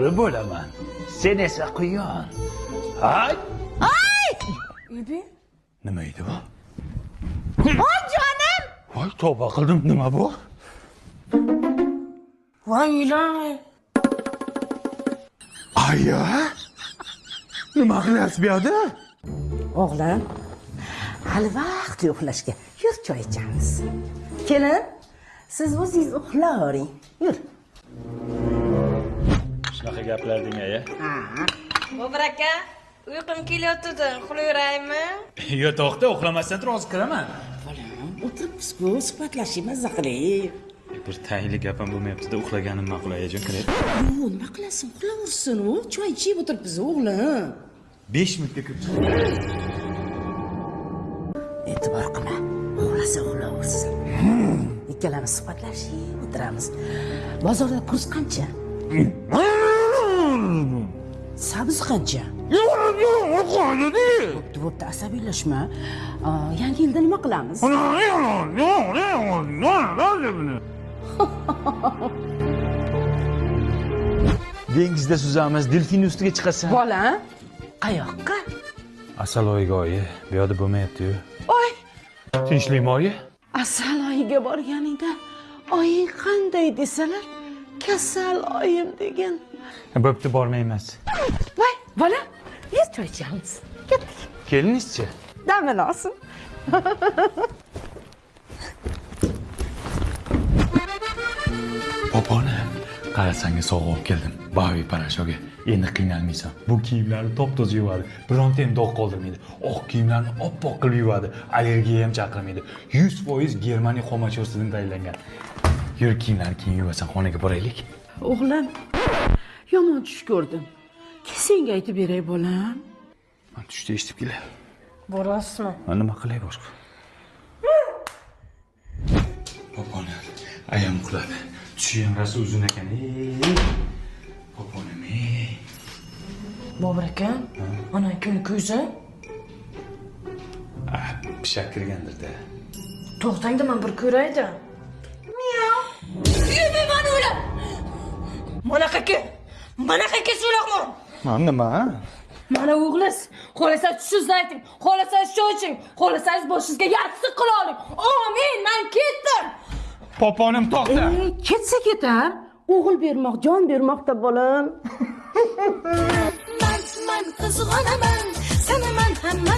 bo'ri bo'laman. Sen esa quyon. Hay! Ibi? Nima edi bu? Voy jonim! Voy, tavba qildim, nima bu? Voy ilohi. Aya! Nima qilyapsiz bu yerda? O'g'lim, hali vaqt uxlashga. Yur choy ichamiz. Kelin, siz o'zingiz uxlavering. Yur. Shunaqa gaplar demay-a. Bobur aka, uyqum kelyotdi, uxlayveraymi? Yo, to'xta, uxlamasdan turib hozir kiraman. Bolam, o'tiribsiz-ku, suhbatlashib, mazza qiling. Bir tayinli gap ham bo'lmayapti-da, uxlaganim ma'qul ayajon, kiray. Yo'q, nima qilasan? Uxlaversin u. Choy ichib o'tiribsiz, o'g'lim. 5 minutga kirib chiqaman. E'tibor qilma. Uxlasa uxlaversin. Ikkalamiz suhbatlashib o'tiramiz. Bozorda kurs qancha? Sabzi qancha? Bo'pti, asabiylashma. Yangi yilda nima qilamiz? Dengizda suzamiz, delfin ustiga chiqasan. Bola, qayoqqa? Asaloyga oyi, bu yerda bo'lmayapti-yu. Oy, Tinchlikmi oyi? asal oyiga borganingda oying qanday desalar, kasal oyim degan. Bo'pti, bormaymiz. Voy, bola, biz choy ichamiz. Ketdik. Kelinizchi? Damini olsin. Popona, qarasanga sovg'a olib keldim. Bavi parashoga. Endi qiynalmaysan. Bu kiyimlarni top-toza yuvadi. Bironta ham dog' qoldirmaydi. Oq kiyimlarni oppoq qilib yuvadi. Allergiya ham chaqirmaydi. 100% Germaniya xomachorsidan tayyorlangan. Yur, kiyimlarni keyin yuvasan, xonaga boraylik. O'g'lim, yomon tush ko'rdim. Senga aytib beray, bolam. Men tushda eshitib kelay. Borasizmi? Men nima qilay boshqa? Popona, ayam uxladi. Tushi ham rosa uzun ekan. Poponam, Bobur aka, ana kun ko'zi. pishak kirgandir-da. To'xtangda men bir ko'raydi. Miyav. Yeyman o'lim. Mana qaka so'laqmor. Nima? Mana o'g'liz, xohlasangiz tushingizni ayting, xohlasangiz choy iching, xohlasangiz boshingizga yarqisiq qila oling. Amin, men ketdim. Poponim to'xta. Ketsa ketar. O'g'il bermoq, jon bermoqda bolam. Man qizg'onaman, sanaman hamma